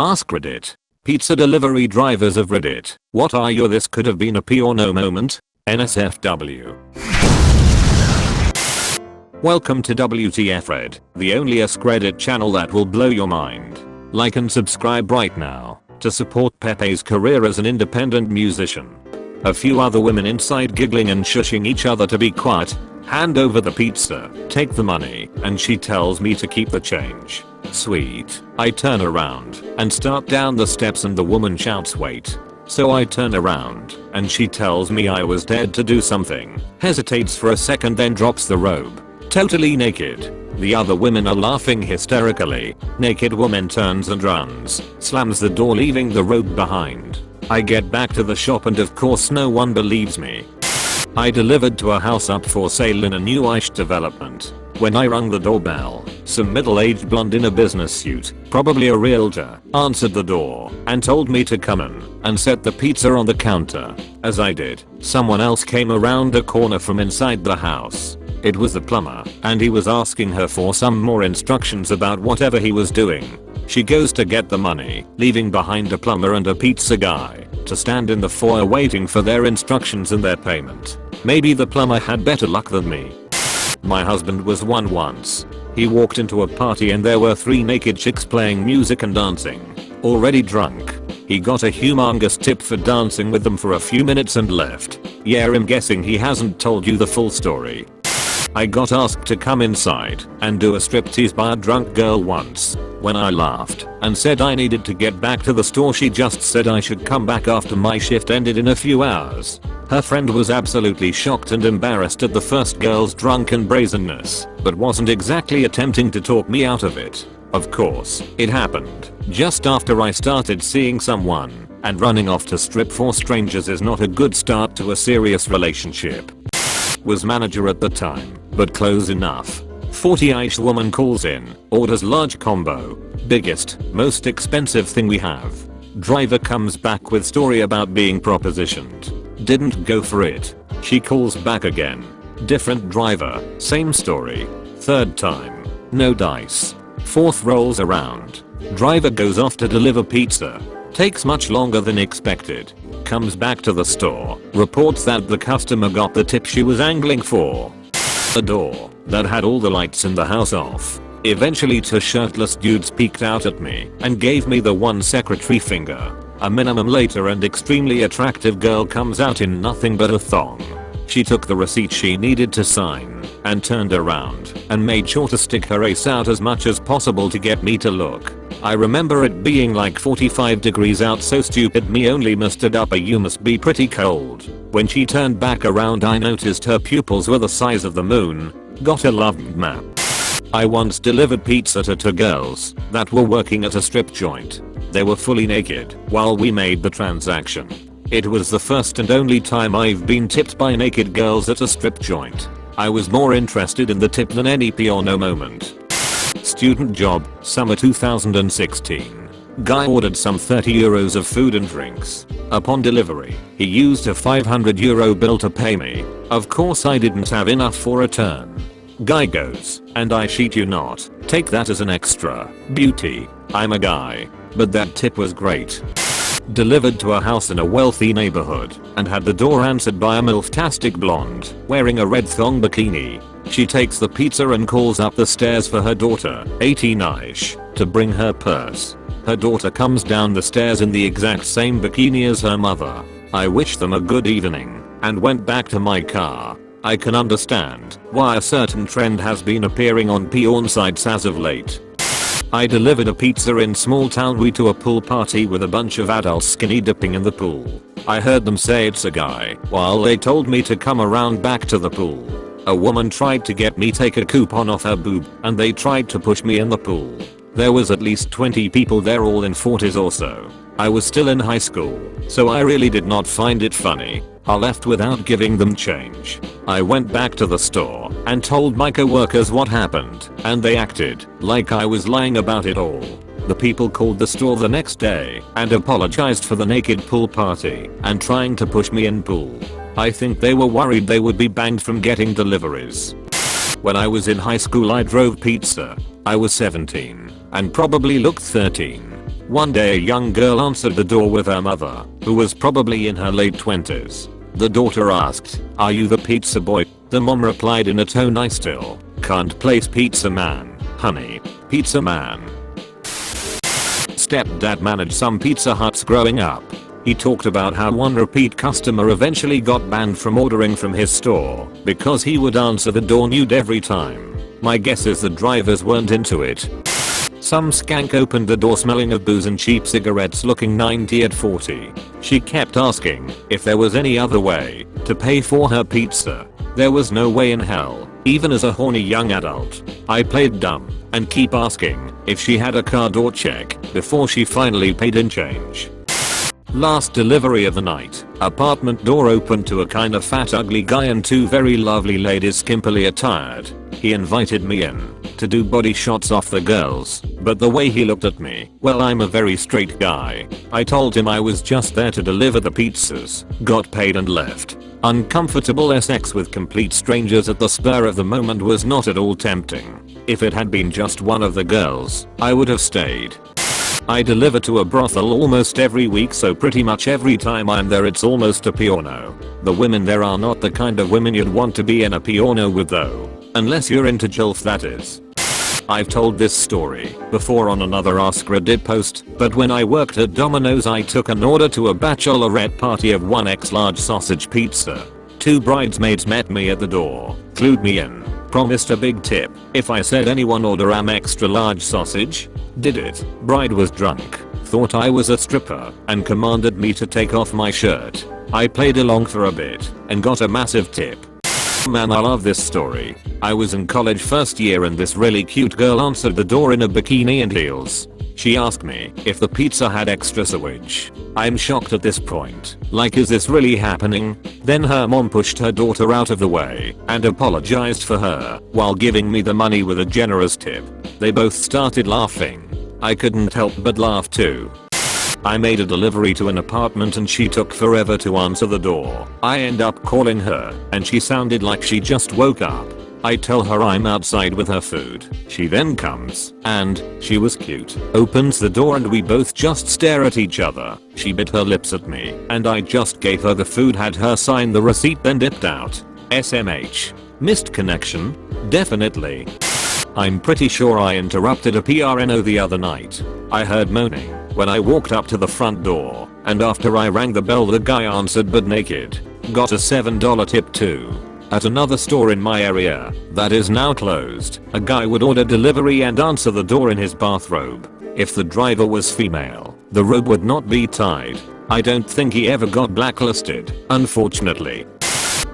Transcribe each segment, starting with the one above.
Askreddit. Pizza delivery drivers of Reddit. What are you? This could have been a P or no moment. Nsfw. Welcome to WtfRedd, the only Askreddit channel that will blow your mind. Like and subscribe right now to support Pepe's career as an independent musician. A few other women inside giggling and shushing each other to be quiet. Hand over the pizza, take the money, and she tells me to keep the change. Sweet. I turn around and start down the steps and the woman shouts wait. So I turn around and she tells me I was dead to do something, hesitates for a second then drops the robe. Totally naked. The other women are laughing hysterically. Naked woman turns and runs, slams the door leaving the robe behind. I get back to the shop and of course no one believes me. I delivered to a house up for sale in a new-ish development. When I rung the doorbell, some middle-aged blonde in a business suit, probably a realtor, answered the door and told me to come in and set the pizza on the counter. As I did, someone else came around the corner from inside the house. It was the plumber, and he was asking her for some more instructions about whatever he was doing. She goes to get the money, leaving behind a plumber and a pizza guy to stand in the foyer waiting for their instructions and their payment. Maybe the plumber had better luck than me. My husband was one once. He walked into a party and there were 3 naked chicks playing music and dancing. Already drunk. He got a humongous tip for dancing with them for a few minutes and left. Yeah, I'm guessing he hasn't told you the full story. I got asked to come inside and do a striptease by a drunk girl once. When I laughed and said I needed to get back to the store, she just said I should come back after my shift ended in a few hours. Her friend was absolutely shocked and embarrassed at the first girl's drunken brazenness, but wasn't exactly attempting to talk me out of it. Of course, it happened just after I started seeing someone, and running off to strip for strangers is not a good start to a serious relationship. Was manager at the time, but close enough. 40-ish woman calls in, orders large combo, biggest, most expensive thing we have. Driver comes back with story about being propositioned. Didn't go for it. She calls back again. Different driver, same story. Third time, no dice. Fourth rolls around. Driver goes off to deliver pizza. Takes much longer than expected. Comes back to the store, reports that the customer got the tip she was angling for. The door that had all the lights in the house off. Eventually 2 shirtless dudes peeked out at me and gave me the one secretary finger. A minimum later an extremely attractive girl comes out in nothing but a thong. She took the receipt she needed to sign and turned around and made sure to stick her ace out as much as possible to get me to look. I remember it being like 45 degrees out, so stupid me only mustered up a "you must be pretty cold." When she turned back around I noticed her pupils were the size of the moon. Got a love map. I once delivered pizza to 2 girls that were working at a strip joint. They were fully naked while we made the transaction. It was the first and only time I've been tipped by naked girls at a strip joint. I was more interested in the tip than any P or no moment. Student job, summer 2016. Guy ordered some €30 of food and drinks. Upon delivery, he used a €500 bill to pay me. Of course I didn't have enough for a turn. Guy goes, and I shit you not, take that as an extra. Beauty. I'm a guy. But that tip was great. Delivered to a house in a wealthy neighborhood and had the door answered by a milf-tastic blonde wearing a red thong bikini. She takes the pizza and calls up the stairs for her daughter, 18-ish, to bring her purse. Her daughter comes down the stairs in the exact same bikini as her mother. I wished them a good evening and went back to my car. I can understand why a certain trend has been appearing on porn sites as of late. I delivered a pizza in small town we to a pool party with a bunch of adults skinny dipping in the pool. I heard them say it's a guy while they told me to come around back to the pool. A woman tried to get me take a coupon off her boob and they tried to push me in the pool. There was at least 20 people there, all in 40s or so. I was still in high school, so I really did not find it funny. I left without giving them change. I went back to the store and told my coworkers what happened, and they acted like I was lying about it all. The people called the store the next day and apologized for the naked pool party and trying to push me in pool. I think they were worried they would be banned from getting deliveries. When I was in high school I drove pizza. I was 17 and probably looked 13. One day a young girl answered the door with her mother, who was probably in her late 20s. The daughter asked, "Are you the pizza boy?" The mom replied in a tone I still can't place: "Pizza man, honey. Pizza man." Stepdad managed some Pizza Huts growing up. He talked about how one repeat customer eventually got banned from ordering from his store because he would answer the door nude every time. My guess is the drivers weren't into it. Some skank opened the door smelling of booze and cheap cigarettes, looking 90 at 40. She kept asking if there was any other way to pay for her pizza. There was no way in hell, even as a horny young adult. I played dumb and keep asking if she had a card or check before she finally paid in change. Last delivery of the night. Apartment door opened to a kinda fat ugly guy and two very lovely ladies skimpily attired. He invited me in to do body shots off the girls, but the way he looked at me, well, I'm a very straight guy. I told him I was just there to deliver the pizzas, got paid and left. Uncomfortable sex with complete strangers at the spur of the moment was not at all tempting. If it had been just one of the girls, I would have stayed. I deliver to a brothel almost every week, so pretty much every time I'm there it's almost a porno. The women there are not the kind of women you'd want to be in a porno with though. Unless you're into JILF, that is. I've told this story before on another Askreddit post, but when I worked at Domino's I took an order to a bachelorette party of 1x large sausage pizza. Two bridesmaids met me at the door, clued me in, promised a big tip if I said anyone order extra large sausage. Did it. Bride was drunk, thought I was a stripper, and commanded me to take off my shirt. I played along for a bit and got a massive tip. Man, I love this story. I was in college first year and this really cute girl answered the door in a bikini and heels. She asked me if the pizza had extra sewage. I'm shocked at this point. Like, is this really happening? Then her mom pushed her daughter out of the way and apologized for her while giving me the money with a generous tip. They both started laughing. I couldn't help but laugh too. I made a delivery to an apartment and she took forever to answer the door. I end up calling her and she sounded like she just woke up. I tell her I'm outside with her food. She then comes and she was cute. Opens the door and we both just stare at each other. She bit her lips at me and I just gave her the food, had her sign the receipt, then dipped out. SMH. Missed connection? Definitely. I'm pretty sure I interrupted a PRNO the other night. I heard moaning when I walked up to the front door, and after I rang the bell the guy answered but naked. Got a $7 tip too. At another store in my area that is now closed, a guy would order delivery and answer the door in his bathrobe. If the driver was female, the robe would not be tied. I don't think he ever got blacklisted, unfortunately.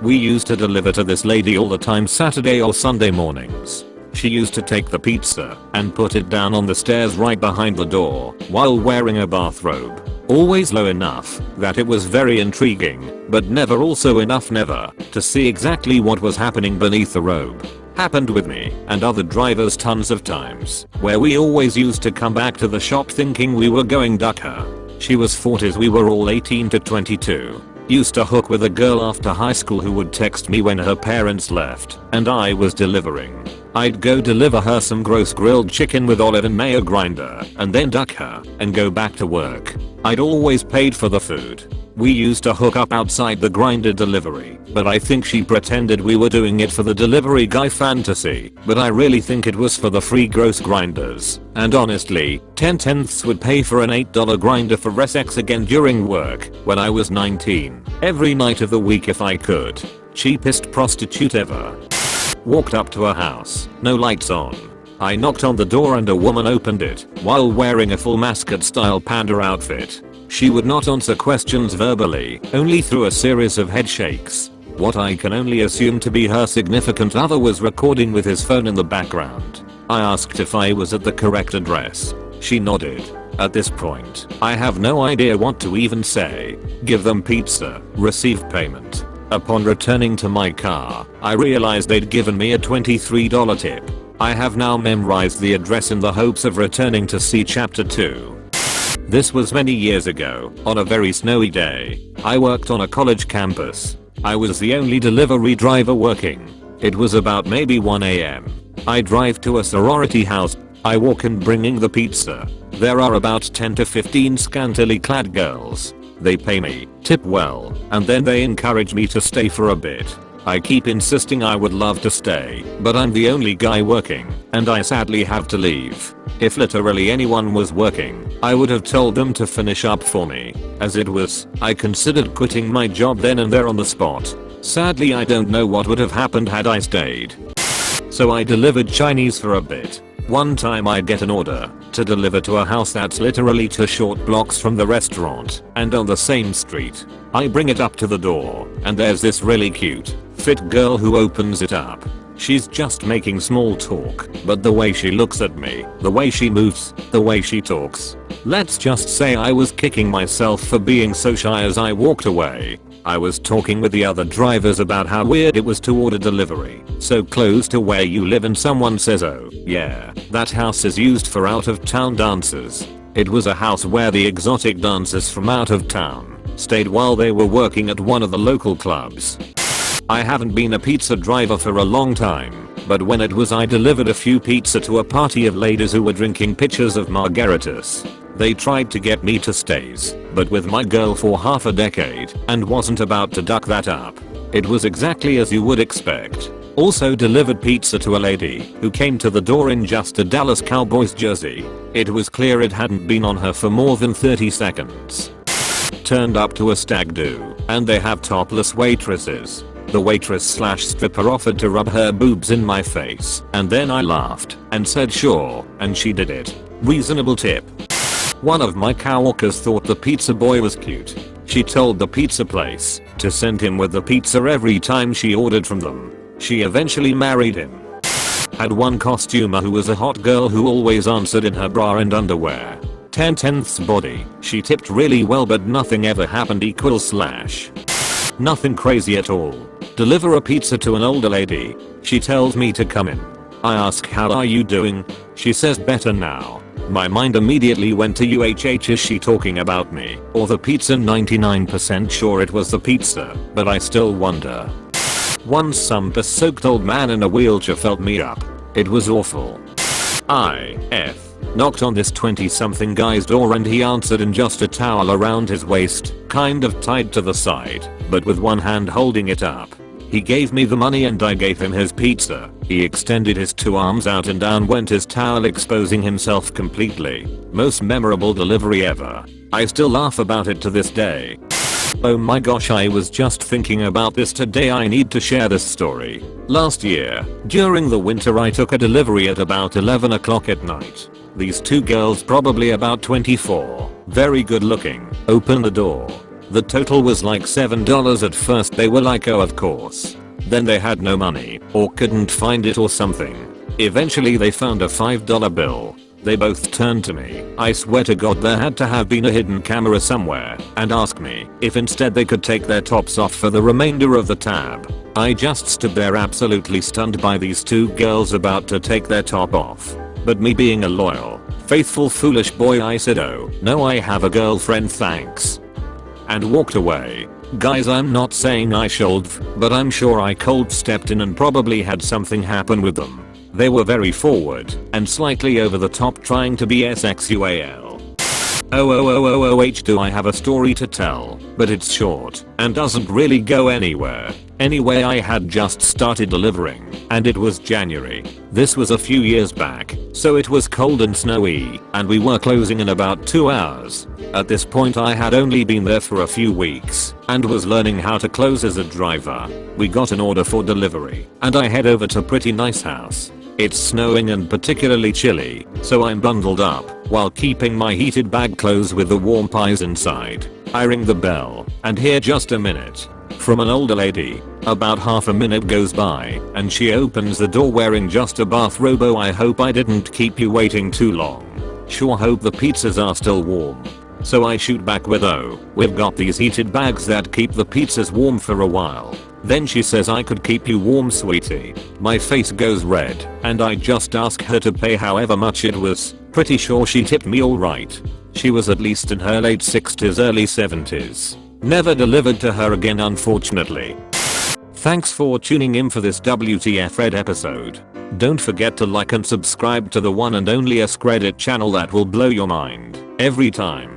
We used to deliver to this lady all the time, Saturday or Sunday mornings. She used to take the pizza and put it down on the stairs right behind the door while wearing a bathrobe. Always low enough that it was very intriguing, but never also enough never to see exactly what was happening beneath the robe. Happened with me and other drivers tons of times, where we always used to come back to the shop thinking we were going duck her. She was 40s, we were all 18 to 22. Used to hook with a girl after high school who would text me when her parents left and I was delivering. I'd go deliver her some gross grilled chicken with olive and mayo grinder and then duck her and go back to work. I'd always paid for the food. We used to hook up outside the grinder delivery, but I think she pretended we were doing it for the delivery guy fantasy, but I really think it was for the free gross grinders. And honestly, 10/10ths would pay for an $8 grinder for sex again during work when I was 19. Every night of the week if I could. Cheapest prostitute ever. Walked up to a house, no lights on. I knocked on the door and a woman opened it while wearing a full mascot style panda outfit. She would not answer questions verbally, only through a series of head shakes. What I can only assume to be her significant other was recording with his phone in the background. I asked if I was at the correct address. She nodded. At this point, I have no idea what to even say. Give them pizza, receive payment. Upon returning to my car, I realized they'd given me a $23 tip. I have now memorized the address in the hopes of returning to see chapter 2. This was many years ago, on a very snowy day. I worked on a college campus. I was the only delivery driver working. It was about maybe 1 AM. I drive to a sorority house. I walk in bringing the pizza. There are about 10 to 15 scantily clad girls. They pay me, tip well, and then they encourage me to stay for a bit. I keep insisting I would love to stay, but I'm the only guy working, and I sadly have to leave. If literally anyone was working, I would have told them to finish up for me. As it was, I considered quitting my job then and there on the spot. Sadly, I don't know what would have happened had I stayed. So I delivered Chinese for a bit. One time I get an order to deliver to a house that's literally 2 short blocks from the restaurant and on the same street. I bring it up to the door and there's this really cute, fit girl who opens it up. She's just making small talk, but the way she looks at me, the way she moves, the way she talks. Let's just say I was kicking myself for being so shy as I walked away. I was talking with the other drivers about how weird it was to order delivery so close to where you live and someone says, oh yeah, that house is used for out of town dancers. It was a house where the exotic dancers from out of town stayed while they were working at one of the local clubs. I haven't been a pizza driver for a long time, but when it was I delivered a few pizza to a party of ladies who were drinking pitchers of margaritas. They tried to get me to stays, but with my girl for half a decade and wasn't about to duck that up. It was exactly as you would expect. Also delivered pizza to a lady who came to the door in just a Dallas Cowboys jersey. It was clear it hadn't been on her for more than 30 seconds. Turned up to a stag do, and they have topless waitresses. The waitress/stripper offered to rub her boobs in my face, and then I laughed and said sure, and she did it. Reasonable tip. One of my coworkers thought the pizza boy was cute. She told the pizza place to send him with the pizza every time she ordered from them. She eventually married him. Had one costumer who was a hot girl who always answered in her bra and underwear. 10/10ths body. She tipped really well but nothing ever happened / Nothing crazy at all. Deliver a pizza to an older lady. She tells me to come in. I ask how are you doing? She says better now. My mind immediately went to UHH, is she talking about me or the pizza? 99% sure it was the pizza, but I still wonder. Once some piss-soaked old man in a wheelchair felt me up. It was awful. Knocked on this 20-something guy's door and he answered in just a towel around his waist, kind of tied to the side, but with one hand holding it up. He gave me the money and I gave him his pizza. He extended his 2 arms out and down went his towel, exposing himself completely. Most memorable delivery ever. I still laugh about it to this day. Oh my gosh, I was just thinking about this today. I need to share this story. Last year, during the winter, I took a delivery at about 11 o'clock at night. These 2 girls, probably about 24, very good looking, open the door. The total was like $7 at first. They were like, oh of course. Then they had no money or couldn't find it or something. Eventually they found a $5 bill. They both turned to me. I swear to God there had to have been a hidden camera somewhere, and asked me if instead they could take their tops off for the remainder of the tab. I just stood there absolutely stunned by these 2 girls about to take their top off. But me being a loyal, faithful, foolish boy, I said, oh no, I have a girlfriend, thanks. And walked away. Guys, I'm not saying I should, but I'm sure I cold stepped in and probably had something happen with them. They were very forward and slightly over the top trying to be sexual. Do I have a story to tell, but it's short and doesn't really go anywhere. Anyway, I had just started delivering and it was January. This was a few years back, so it was cold and snowy and we were closing in about 2 hours. At this point I had only been there for a few weeks and was learning how to close as a driver. We got an order for delivery and I head over to pretty nice house. It's snowing and particularly chilly, so I'm bundled up while keeping my heated bag closed with the warm pies inside. I ring the bell and hear just a minute from an older lady. About half a minute goes by and she opens the door wearing just a bathrobe. Oh, I hope I didn't keep you waiting too long. Sure hope the pizzas are still warm. So I shoot back with, oh, we've got these heated bags that keep the pizzas warm for a while. Then she says, I could keep you warm, sweetie. My face goes red and I just ask her to pay however much it was. Pretty sure she tipped me alright. She was at least in her late 60s, early 70s. Never delivered to her again, unfortunately. Thanks for tuning in for this WtfRedd episode. Don't forget to like and subscribe to the one and only Askreddit channel that will blow your mind every time.